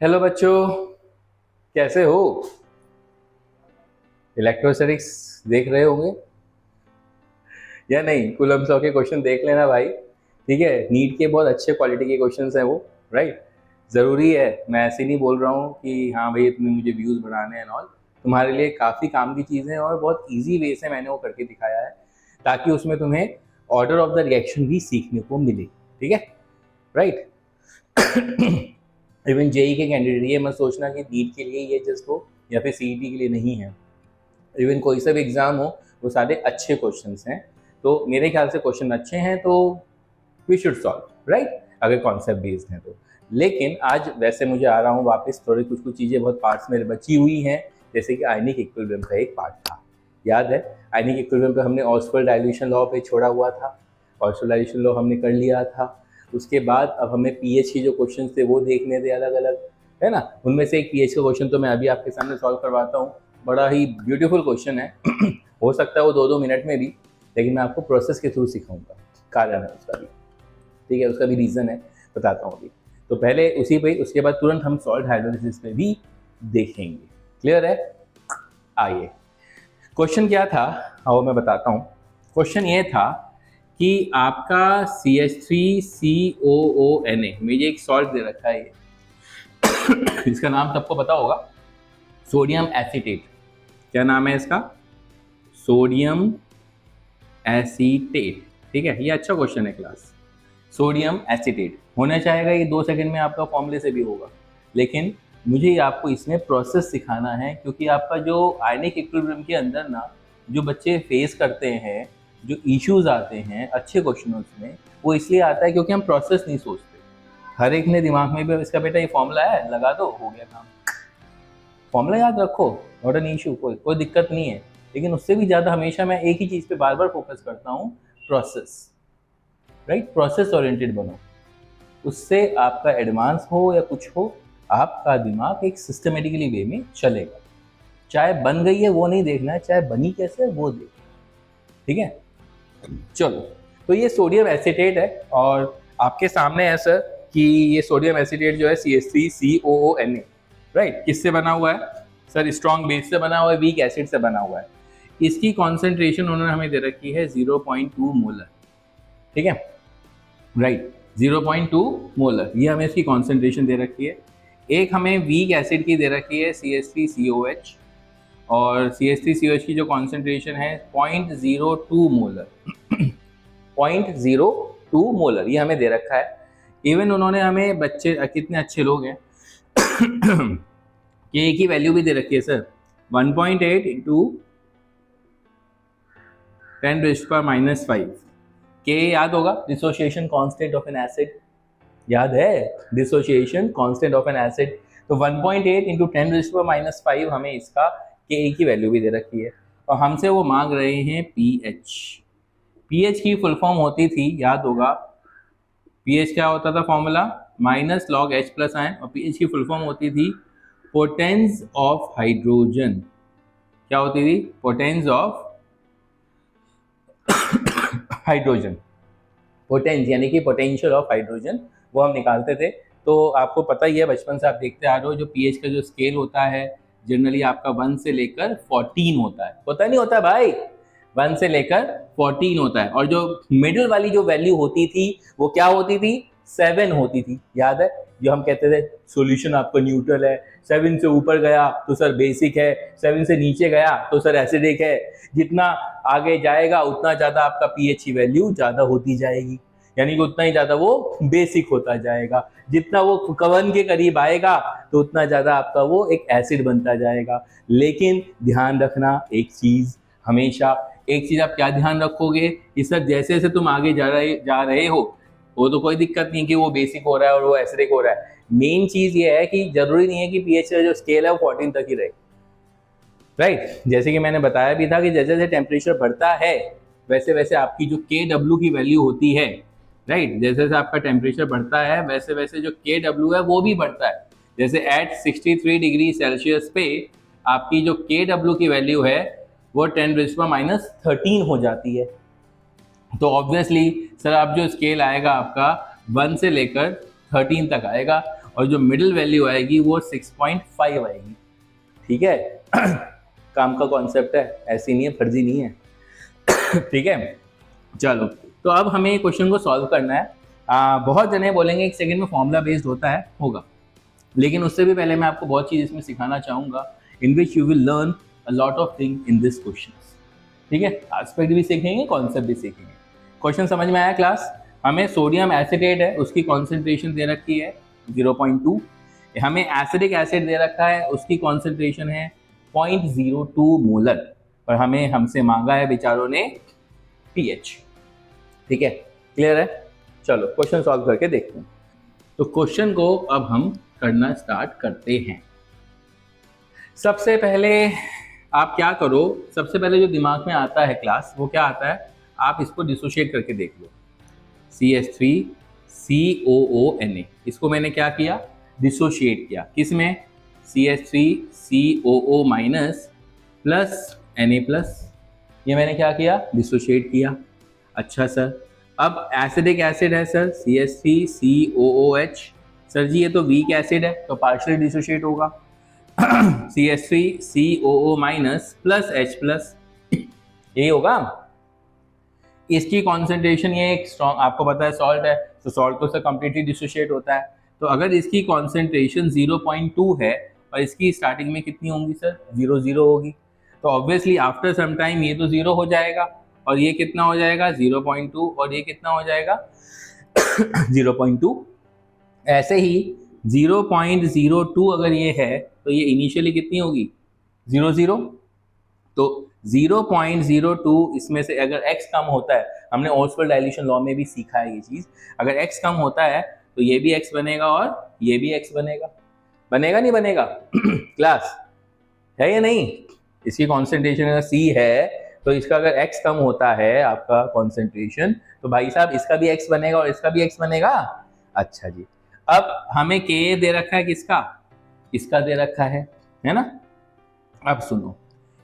Hello बच्चों, कैसे हो? इलेक्ट्रोस्टैटिक्स देख रहे होंगे या नहीं? कूलम्ब लॉ के क्वेश्चन देख लेना भाई। ठीक है, नीट के बहुत अच्छे क्वालिटी के क्वेश्चंस हैं वो। राइट, ज़रूरी है। मैं ऐसे नहीं बोल रहा हूँ कि हाँ भाई तुम्हें मुझे व्यूज़ बढ़ाने हैं ऑल। तुम्हारे लिए काफ़ी काम की चीज़ें हैं और बहुत ईजी वे से मैंने वो करके दिखाया है, ताकि उसमें तुम्हें ऑर्डर ऑफ द रिएक्शन भी सीखने को मिले। ठीक है, राइट। इवन जेई के कैंडिडेट, ये मत सोचना कि नीट के लिए ये जस्ट हो या फिर सीईटी के लिए नहीं है। इवन कोई सा भी एग्जाम हो, वो सारे अच्छे क्वेश्चंस हैं। तो मेरे ख्याल से क्वेश्चन अच्छे हैं तो वी शुड सॉल्व, राइट, अगर कॉन्सेप्ट बेस्ड हैं तो। लेकिन आज वैसे मुझे आ रहा हूँ वापस, थोड़ी कुछ कुछ चीज़ें बहुत पार्ट्स मेरे बची हुई हैं, जैसे कि आयनिक इक्विलिब्रियम का एक पार्ट था, याद है? आयनिक इक्विलिब्रियम पे हमने ऑस्वाल्ड डाइल्यूशन लॉ पे छोड़ा हुआ था, ऑस्वाल्ड डाइल्यूशन लॉ हमने कर लिया था। उसके बाद अब हमें पीएच के जो क्वेश्चन थे वो देखने थे अलग अलग, है ना। उनमें से एक पीएच का क्वेश्चन तो मैं अभी आपके सामने सॉल्व करवाता हूँ। बड़ा ही ब्यूटीफुल क्वेश्चन है। हो सकता है वो 2-2 मिनट में भी, लेकिन मैं आपको प्रोसेस के थ्रू सिखाऊंगा, कारण है उसका भी। ठीक है, उसका भी रीज़न है, बताता हूँ अभी। तो पहले उसी पे, उसके बाद तुरंत हम सॉल्ट हाइड्रोलिसिस पे भी देखेंगे। क्लियर है? आइए, क्वेश्चन क्या था आओ मैं बताता हूँ। क्वेश्चन ये था कि आपका CH3COONA, मुझे एक सॉल्ट दे रखा है ये। इसका नाम सबको पता होगा, सोडियम एसीटेट। क्या नाम है इसका? Sodium acetate. ठीक है, ये अच्छा क्वेश्चन है क्लास। सोडियम एसीटेट होना चाहेगा, ये 2 सेकंड में आपका फॉर्मूले से भी होगा, लेकिन मुझे आपको इसमें प्रोसेस सिखाना है, क्योंकि आपका जो आयनिक इक्विलिब्रियम के अंदर ना जो बच्चे फेस करते हैं, जो इश्यूज आते हैं अच्छे क्वेश्चनों में, वो इसलिए आता है क्योंकि हम प्रोसेस नहीं सोचते। हर एक ने दिमाग में भी इसका बेटा ये फॉर्मूला है, लगा दो, हो गया काम। फॉर्मूला याद रखो, नॉट एन इशू, कोई दिक्कत नहीं है। लेकिन उससे भी ज़्यादा हमेशा मैं एक ही चीज़ पे बार बार फोकस करता हूँ, प्रोसेस। राइट, प्रोसेस ओरिएंटेड बनो। उससे आपका एडवांस हो या कुछ हो, आपका दिमाग एक सिस्टमेटिकली वे में चलेगा। चाहे बन गई है वो नहीं देखना है, चाहे बनी कैसे है वो देखना। ठीक है, चलो। तो ये सोडियम एसीटेट है और आपके सामने है सर कि ये सोडियम एसीटेट जो है CH3COONA, राइट, किससे बना हुआ है सर? स्ट्रॉन्ग बेस से बना हुआ है, वीक एसिड से बना हुआ है। इसकी कॉन्सेंट्रेशन उन्होंने हमें दे रखी है 0.2 मोलर। ठीक है, राइट, 0.2 मोलर, ये हमें इसकी कॉन्सेंट्रेशन दे रखी है। एक हमें वीक एसिड की दे रखी है CH3COH, और CH3COH की जो कॉन्सेंट्रेशन है 0.02 मोलर। 0.02 मोलर ये हमें दे रखा है। इवन उन्होंने हमें, बच्चे कितने अच्छे लोग हैं, कि एक ही वैल्यू भी दे रखी है सर, 1.8 इंटू 10⁻⁵ के, याद होगा, dissociation constant of N acid, याद है? Dissociation constant of N acid. तो 1.8 इंटू 10⁻⁵ हमें इसका के की वैल्यू भी दे रखी है, और हमसे वो मांग रहे हैं पीएच। पीएच की फुल फॉर्म होती थी, याद होगा, पीएच क्या होता था फॉर्मूला? -log H + आयन, और पीएच की फुल फॉर्म होती थी पोटेंस ऑफ हाइड्रोजन। क्या होती थी? Potence of hydrogen. पोटेंस यानी कि पोटेंशियल ऑफ हाइड्रोजन, वो हम निकालते थे। तो आपको पता ही है, बचपन से आप देखते आ रहे हो, जो पीएच का जो स्केल होता है जनरली आपका 1 से लेकर 14 होता है। होता नहीं होता भाई? 1 से लेकर 14 होता है, और जो मिडिल वाली जो वैल्यू होती थी वो क्या होती थी? 7 होती थी, याद है? जो हम कहते थे सॉल्यूशन आपका न्यूट्रल है, 7 से ऊपर गया तो सर बेसिक है, 7 से नीचे गया तो सर एसिडिक है। जितना आगे जाएगा उतना ज़्यादा आपका पीएच की वैल्यू ज़्यादा होती जाएगी, यानी कि उतना ही ज़्यादा वो बेसिक होता जाएगा। जितना वो कवन के करीब आएगा तो उतना ज़्यादा आपका वो एक एसिड बनता जाएगा। लेकिन ध्यान रखना एक चीज़, हमेशा एक चीज़ आप क्या ध्यान रखोगे कि सर जैसे जैसे तुम आगे जा रहे हो, वो तो कोई दिक्कत नहीं कि वो बेसिक हो रहा है और वो एसिडिक हो रहा है। मेन चीज़ ये है कि जरूरी नहीं है कि पीएच का जो स्केल है वो 14 तक ही रहे, राइट। जैसे कि मैंने बताया भी था कि जैसे जैसे टेम्परेचर बढ़ता है वैसे वैसे आपकी जो KW की वैल्यू होती है, राइट, जैसे जैसे आपका टेम्परेचर बढ़ता है वैसे वैसे जो KW है वो भी बढ़ता है। जैसे एट 63 डिग्री सेल्सियस पे आपकी जो KW की वैल्यू है वो 10⁻⁻13 हो जाती है। तो ऑब्वियसली सर आप जो स्केल आएगा आपका 1 से लेकर 13 तक आएगा, और जो मिडिल वैल्यू आएगी वो 6.5 आएगी। ठीक है काम का कॉन्सेप्ट है, ऐसी नहीं है, फर्जी नहीं है। ठीक है चलो, तो अब हमें क्वेश्चन को सॉल्व करना है। बहुत जने बोलेंगे एक सेकंड में फॉर्मूला बेस्ड होता है, होगा, लेकिन उससे भी पहले मैं आपको बहुत चीज़ इसमें सिखाना चाहूँगा in which you will learn a lot of thing in this question. ठीक है, एस्पेक्ट भी सीखेंगे, कॉन्सेप्ट भी सीखेंगे। क्वेश्चन समझ में आया क्लास? हमें सोडियम एसिटेट है, उसकी कॉन्सेंट्रेशन दे रखी है 0.2। हमें एसिडिक एसिड दे रखा है, उसकी कॉन्सेंट्रेशन है 0.02 मोलर, और हमें हमसे मांगा है बेचारों ने pH। ठीक है, क्लियर है? चलो क्वेश्चन सॉल्व करके देखते हैं। तो क्वेश्चन को अब हम करना स्टार्ट करते हैं। सबसे पहले आप क्या करो, सबसे पहले जो दिमाग में आता है क्लास, वो क्या आता है, आप इसको डिसोशिएट करके देख लो। CH3COONA, इसको मैंने क्या किया, डिसोशिएट किया। किस में? CH3COO minus plus Na plus, ये मैंने क्या किया, डिसोशिएट किया। अच्छा सर, अब एसिडिक एसिड है सर CH3COOH, सर जी ये तो वीक एसिड है तो पार्शियली डिसोशिएट होगा। CH3COO minus plus H plus, यही होगा। इसकी कॉन्सेंट्रेशन, ये एक स्ट्रॉन्ग, आपको पता है सॉल्ट है, तो सॉल्ट तो सर कंप्लीटली डिसोशिएट होता है। तो अगर इसकी कॉन्सेंट्रेशन 0.2 है और इसकी स्टार्टिंग में कितनी होंगी सर, 0 होगी, तो ऑब्वियसली आफ्टर सम टाइम ये तो 0 हो जाएगा, और ये कितना हो जाएगा 0.2, और ये कितना हो जाएगा 0.2। ऐसे ही 0.02 अगर ये है तो ये इनिशियली कितनी होगी 0 तो 0.02 इसमें से अगर x कम होता है, हमने ओस्वाल्ड डाइल्यूशन लॉ में भी सीखा है ये चीज, अगर x कम होता है तो ये भी x बनेगा और ये भी x बनेगा। बनेगा नहीं बनेगा? क्लास है या नहीं? इसकी कॉन्सेंट्रेशन अगर C है तो इसका अगर x कम होता है आपका कॉन्सेंट्रेशन, तो भाई साहब इसका भी x बनेगा और इसका भी x बनेगा। अच्छा जी, अब हमें K दे रखा है, किसका? इसका दे रखा है ना। अब सुनो,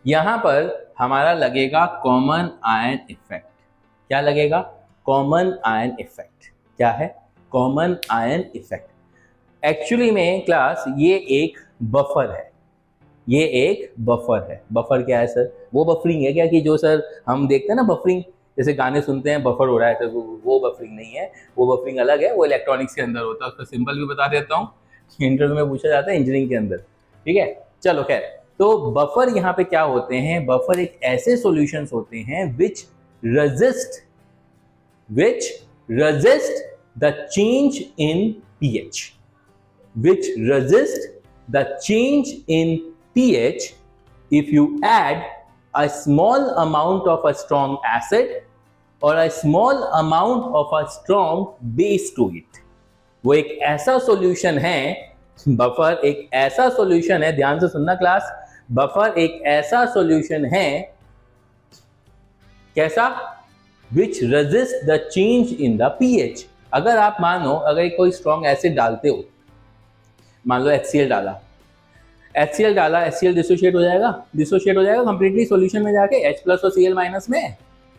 यहां पर हमारा लगेगा कॉमन आयन इफेक्ट। क्या लगेगा? Common ion effect. क्या है? Common ion effect. एक्चुअली में क्लास ये एक बफर है, ये एक बफर है। बफर क्या है सर? वो बफरिंग है क्या कि जो सर हम देखते हैं ना बफरिंग, जैसे गाने सुनते हैं बफर हो रहा है, तो वो बफरिंग नहीं है, वो बफरिंग अलग है, वो इलेक्ट्रॉनिक्स के अंदर होता है। उसका सिंपल भी बता देता हूँ, इंटरव्यू में पूछा जाता है इंजीनियरिंग के अंदर। ठीक है, चलो खैर, तो बफर यहाँ पे क्या होते हैं? बफर एक ऐसे सॉल्यूशंस होते हैं which resist the change in pH, which resist the change in pH if you add a small amount of a strong acid or a small amount of a strong base to it। वो एक ऐसा solution है, buffer एक ऐसा solution है, ध्यान से सुनना क्लास, बफर एक ऐसा सॉल्यूशन है, कैसा? which resist the change in the pH। अगर आप मानो, अगर कोई स्ट्रॉन्ग एसिड डालते हो, मान लो HCl डाला, HCl डिसोशिएट हो जाएगा, कंप्लीटली सॉल्यूशन में जाके H प्लस और Cl माइनस में,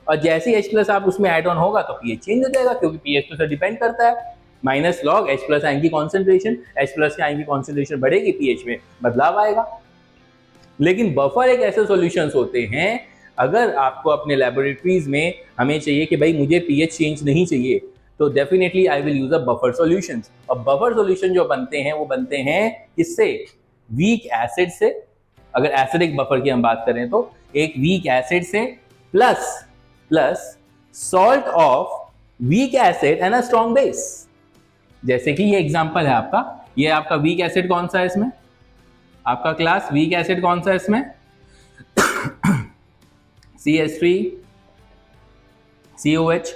और जैसे ही H प्लस आप उसमें ऐड ऑन होगा तो pH चेंज हो जाएगा, क्योंकि pH तो सर डिपेंड करता है। Minus log H plus ion की कॉन्सेंट्रेशन, H प्लस के आयन की कॉन्सेंट्रेशन बढ़ेगी, pH में बदलाव आएगा। लेकिन बफर एक ऐसे सॉल्यूशंस होते हैं, अगर आपको अपने लैबोरेटरीज में हमें चाहिए कि भाई मुझे pH चेंज नहीं चाहिए, तो definitely I will use a buffer solutions. और बफर सॉल्यूशन जो बनते हैं वो बनते हैं किससे? वीक एसिड से। अगर एसिडिक बफर की हम बात करें तो एक वीक एसिड से plus salt of weak acid and a strong base. जैसे कि ये एग्जांपल है आपका, ये आपका वीक एसिड कौन सा है इसमें? आपका क्लास वीक एसिड कौन सा है इसमें? CH3COH।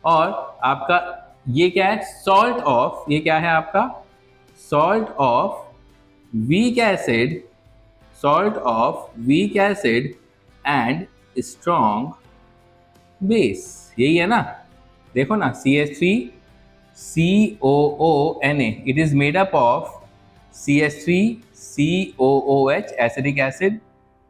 और आपका ये क्या है? सॉल्ट ऑफ, ये क्या है आपका? Salt of weak acid and strong base, यही है ना। देखो ना, CH3COONA, it is made up of CH3COOH acidic acid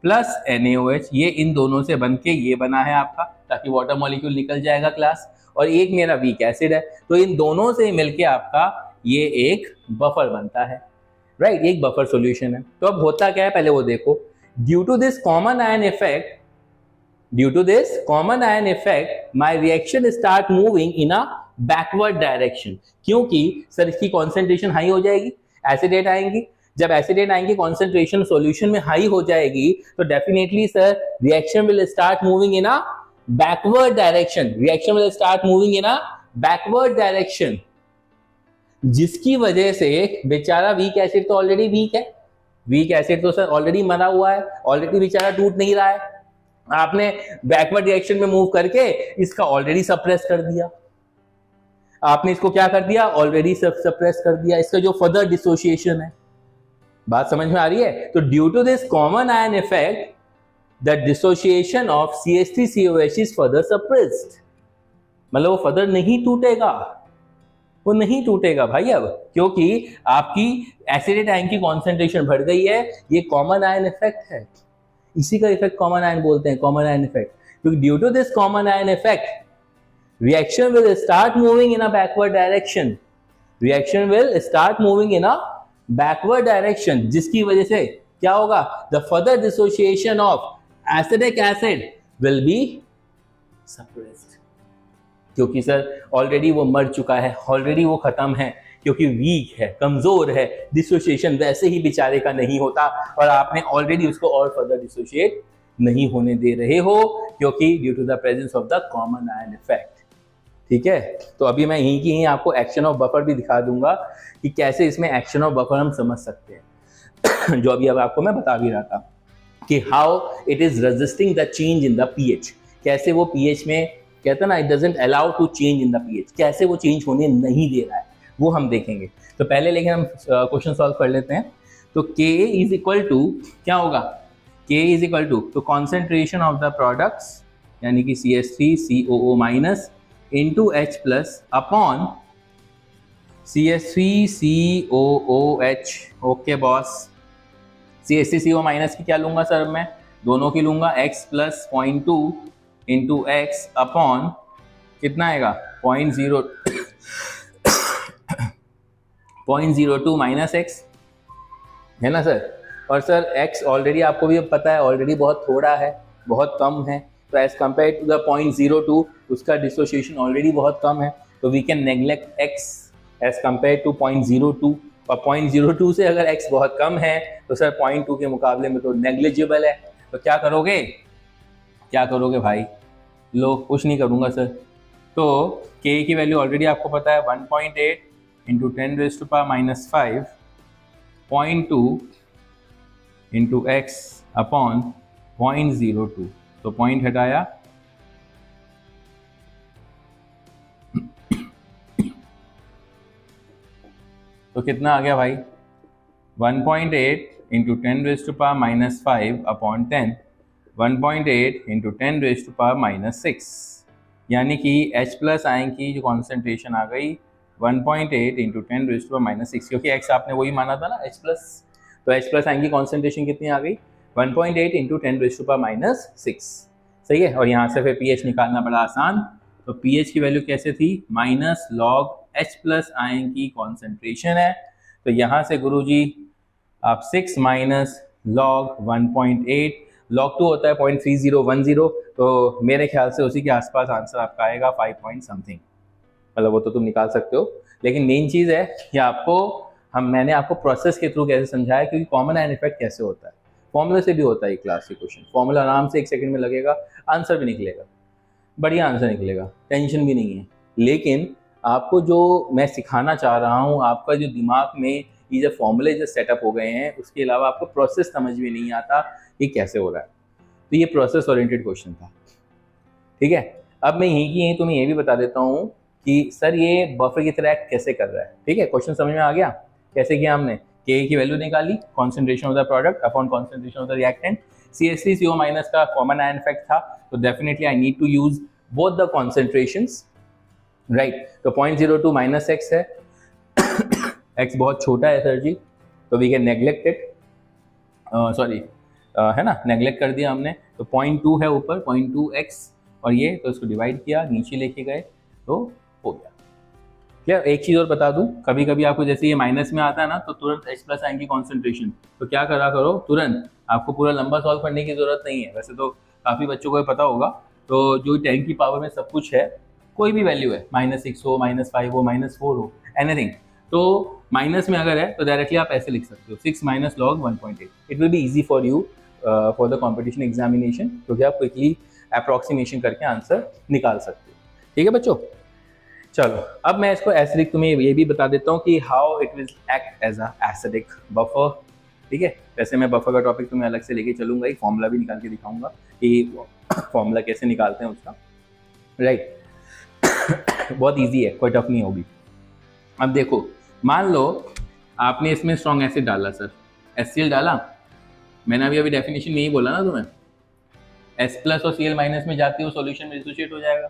plus NaOH, ये इन दोनों से बनके ये बना है आपका, ताकि वाटर मॉलिक्यूल निकल जाएगा क्लास। और एक मेरा वीक एसिड है, तो इन दोनों से मिलके आपका ये एक बफर बनता है, राइट, ये एक बफर सॉल्यूशन है। तो अब होता क्या है पहले वो देखो। Due to this common ion effect my reaction start moving in a backward direction. क्योंकि सर इसकी कॉन्सेंट्रेशन हाई हो जाएगी, एसिडेट आएंगी, जब एसिडेट आएंगी कॉन्सेंट्रेशन सॉल्यूशन में हाई हो जाएगी तो definitely sir reaction will start moving in a backward direction, जिसकी वजह से बेचारा वीक एसिड तो ऑलरेडी वीक है, वीक एसिड तो सर ऑलरेडी मरा हुआ है, ऑलरेडी बेचारा टूट नहीं रहा है, आपने बैकवर्ड डायरेक्शन में मूव करके इसका ऑलरेडी सप्रेस कर दिया, आपने इसको क्या कर दिया, ऑलरेडी सप्रेस कर दिया, इसका जो फर्दर डिसोसिएशन है। बात समझ में आ रही है? तो due to this common ion effect the dissociation of CH3COH is further suppressed, मतलब वो फर्दर नहीं टूटेगा, वो नहीं टूटेगा भाई अब, क्योंकि आपकी एसिडेट आयन की कॉन्सेंट्रेशन बढ़ गई है। ये कॉमन आयन इफेक्ट है, इसी का इफेक्ट कॉमन आयन बोलते हैं, कॉमन आयन इफेक्ट। क्योंकि due to this common ion effect reaction will start moving in a backward direction, जिसकी वजह से क्या होगा, the further dissociation of acetic acid will be suppressed, क्योंकि सर ऑलरेडी वो मर चुका है, ऑलरेडी वो खत्म है, क्योंकि वीक है, कमजोर है, डिसोसिएशन वैसे ही बेचारे का नहीं होता और आपने ऑलरेडी उसको और फर्दर डिसोसिएट नहीं होने दे रहे हो, क्योंकि due to the presence of the common ion effect. ठीक है, तो अभी मैं यहीं की यहीं आपको एक्शन ऑफ बफर भी दिखा दूंगा कि कैसे इसमें एक्शन ऑफ बफर हम समझ सकते हैं जो अभी अब आपको मैं बता भी रहा था कि how it is resisting the change in the pH, कैसे वो पीएच में कहते हैं ना, it doesn't allow to change in the pH, कैसे वो चेंज होने नहीं दे रहा है वो हम देखेंगे। तो पहले लेकिन हम क्वेश्चन सॉल्व कर लेते हैं। तो K इज इक्वल टू क्या होगा, K इज इक्वल टू तो कॉन्सेंट्रेशन ऑफ द प्रोडक्ट्स यानी कि CH3COO minus into H plus upon CH3COOH। Okay boss, CH3CO minus की क्या लूंगा सर, मैं दोनों की लूंगा, X plus 0.2 into X upon कितना आएगा 0.02 माइनस X, है ना सर। और सर X ऑलरेडी आपको भी पता है ऑलरेडी बहुत थोड़ा है, बहुत कम है, तो एज कम्पेयर टू द 0.02 उसका डिसोसिएशन ऑलरेडी बहुत कम है, तो we can neglect X as compare to 0.02, और 0.02 से अगर X बहुत कम है तो सर 0.2 के मुकाबले में तो नेग्लिजिबल है। तो क्या करोगे भाई, लो कुछ नहीं करूँगा सर। तो K की वैल्यू ऑलरेडी आपको पता है 1.8 इंटू 10⁻⁻5 0.2 इंटू X अपॉन 0.02, तो पॉइंट हटाया तो कितना आ गया भाई 1.8 इंटू 10⁻⁻5 अपॉन 10, 1.8 इंटू 10⁻⁻6, यानी कि H प्लस आयन की जो कॉन्सेंट्रेशन आ गई 1.8 इंटू 10⁻⁻6, क्योंकि X आपने वही माना था ना H प्लस, तो H प्लस आयन की कॉन्सेंट्रेशन कितनी आ गई 1.8 इंटू 10⁻⁻6, सही है। और यहाँ से फिर pH निकालना बड़ा आसान, तो pH की वैल्यू कैसे थी, minus log H plus ion की कॉन्सेंट्रेशन है, तो यहाँ से गुरुजी आप 6 माइनस लॉग 1.8, लॉग 2 होता है 0.3010, तो मेरे ख्याल से उसी के आसपास आंसर आपका आएगा 5 पॉइंट समथिंग, मतलब वो तो तुम निकाल सकते हो, लेकिन मेन चीज़ है कि मैंने आपको प्रोसेस के थ्रू कैसे समझाया, क्योंकि कॉमन आयन इफेक्ट कैसे होता है, फॉर्मूले से भी होता है क्लास के क्वेश्चन, फॉर्मूला आराम से 1 सेकंड में लगेगा, आंसर भी निकलेगा, बढ़िया आंसर निकलेगा, टेंशन भी नहीं है। लेकिन आपको जो मैं सिखाना चाह रहा हूँ, आपका जो दिमाग में ये जो फॉर्मूले जो सेटअप हो गए हैं, उसके अलावा आपको प्रोसेस समझ में नहीं आता ये कैसे हो रहा है, तो ये प्रोसेस ओरिएंटेड क्वेश्चन था। ठीक है, अब मैं यहीं तुम्हें ये भी बता देता हूँ कि सर ये बफर की तरह एक्ट कैसे कर रहा है। ठीक है, क्वेश्चन समझ में आ गया कैसे किया हमने, K की वैल्यू निकाली, concentration of the product upon concentration of the reactant, CH3CO minus का कॉमन आयन इफेक्ट था, तो definitely I need to use both the concentrations, right. तो 0.02 माइनस X है X बहुत छोटा है सर जी, तो we can neglect it, sorry है ना, नेग्लेक्ट कर दिया हमने, तो 0.2 है ऊपर 0.2 X, और ये तो इसको डिवाइड किया नीचे लेके गए तो हो गया। क्या एक चीज़ और बता दूं, कभी कभी आपको जैसे ये माइनस में आता है ना, तो तुरंत H प्लस आयन की कॉन्सेंट्रेशन, तो क्या करा करो तुरंत, आपको पूरा लंबा सॉल्व करने की जरूरत नहीं है, वैसे तो काफ़ी बच्चों को पता होगा। तो जो 10 की पावर में सब कुछ है, कोई भी वैल्यू है, -6 हो, -5 हो, -4 हो, एनीथिंग, तो माइनस में अगर है तो डायरेक्टली आप ऐसे लिख सकते हो 6 minus log 1.8। It will be easy for you for the competition examination, क्योंकि आप क्विकली अप्रॉक्सीमेशन करके आंसर निकाल सकते हो। ठीक है बच्चों, चलो अब मैं इसको एसिडिक तुम्हें ये भी बता देता हूँ कि how it will act as a acidic buffer. ठीक है, वैसे मैं बफर का टॉपिक तुम्हें अलग से लेके चलूंगा, एक फॉर्मूला भी निकाल के दिखाऊंगा कि फॉर्मूला कैसे निकालते हैं उसका, राइट। बहुत इजी है, कोई टफ नहीं होगी। अब देखो, मान लो आपने इसमें स्ट्रॉन्ग एसिड डाला सर, HCl डाला, मैंने अभी डेफिनेशन में ही बोला ना तुम्हें, H प्लस और Cl माइनस में जाती है, सॉल्यूशन में डिसोशिएट हो जाएगा।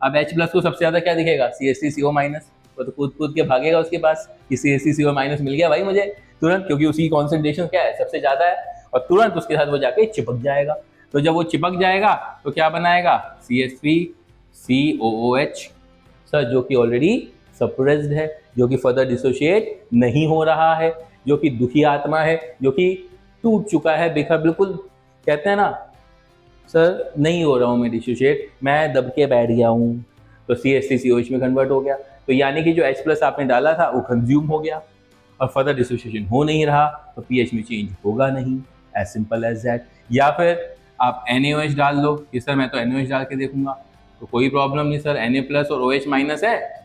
अब H प्लस को सबसे ज्यादा क्या दिखेगा, CH3CO माइनस, तो कूद कूद के भागेगा उसके पास कि CH3CO माइनस मिल गया भाई मुझे तुरंत, क्योंकि उसकी कॉन्सेंट्रेशन क्या है, सबसे ज्यादा है, और तुरंत उसके साथ वो जाके चिपक जाएगा। तो जब वो चिपक जाएगा तो क्या बनाएगा, CH3COOH सर, जो कि ऑलरेडी सप्रेस्ड है, जो कि फर्दर डिसोशिएट नहीं हो रहा है, जो कि दुखी आत्मा है, जो कि टूट चुका है, बिखर, बिल्कुल कहते हैं ना सर नहीं हो रहा हूँ मैं डिसोशिएट, मैं दब के बैठ गया हूँ, तो CH3COH में कन्वर्ट हो गया। तो यानी कि जो H प्लस आपने डाला था वो कंज्यूम हो गया और फर्दर डिसोसिएशन हो नहीं रहा, तो pH में चेंज होगा नहीं, एज सिंपल एज दैट। या फिर आप NaOH डाल लो कि सर मैं तो NaOH डाल के देखूंगा, तो कोई प्रॉब्लम नहीं सर, Na प्लस और OH माइनस है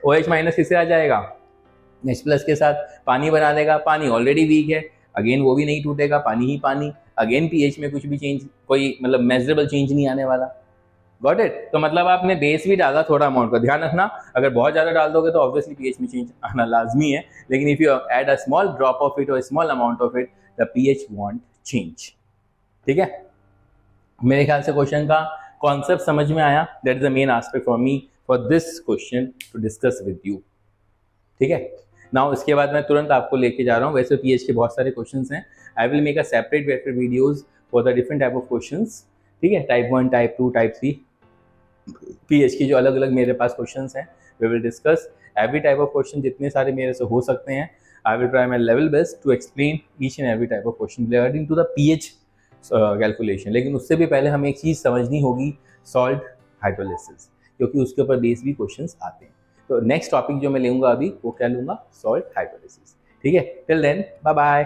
OH माइनस किससे आ जाएगा, H प्लस के साथ पानी बना देगा, पानी ऑलरेडी वीक है, अगेन वो भी नहीं टूटेगा, पानी ही पानी, अगेन pH में कुछ भी चेंज, कोई मतलब मेजरेबल चेंज नहीं आने वाला। Got it. तो मतलब आपने बेस भी डाला थोड़ा अमाउंट का, ध्यान रखना अगर बहुत ज्यादा डाल दोगे तो ऑब्वियसली pH में चेंज आना लाजमी है, लेकिन if you add a small drop of it और small amount of it the pH won't change. ठीक है, मेरे ख्याल से क्वेश्चन का कॉन्सेप्ट समझ में आया। That is the main aspect for me for this question to discuss with you. ठीक है, नाउ इसके बाद मैं तुरंत आपको लेके जा रहा हूँ, वैसे pH के बहुत सारे क्वेश्चंस हैं, I will make a separate videos for the different type of questions. ठीक है, टाइप 1, टाइप 2, टाइप 3 pH की जो अलग अलग मेरे पास क्वेश्चंस हैं, we will discuss every type of question, जितने सारे मेरे से हो सकते हैं। I will try my level best to explain each and every type of question regarding to the pH calculation. लेकिन उससे भी पहले हमें एक चीज़ समझनी होगी, सॉल्ट हाइड्रोलिसिस, क्योंकि उसके ऊपर बेस भी क्वेश्चंस आते हैं। तो नेक्स्ट टॉपिक जो मैं लूँगा अभी, वो क्या लूँगा, सॉल्ट हाइड्रोलिसिस। ठीक है, टिल देन बाय बाय।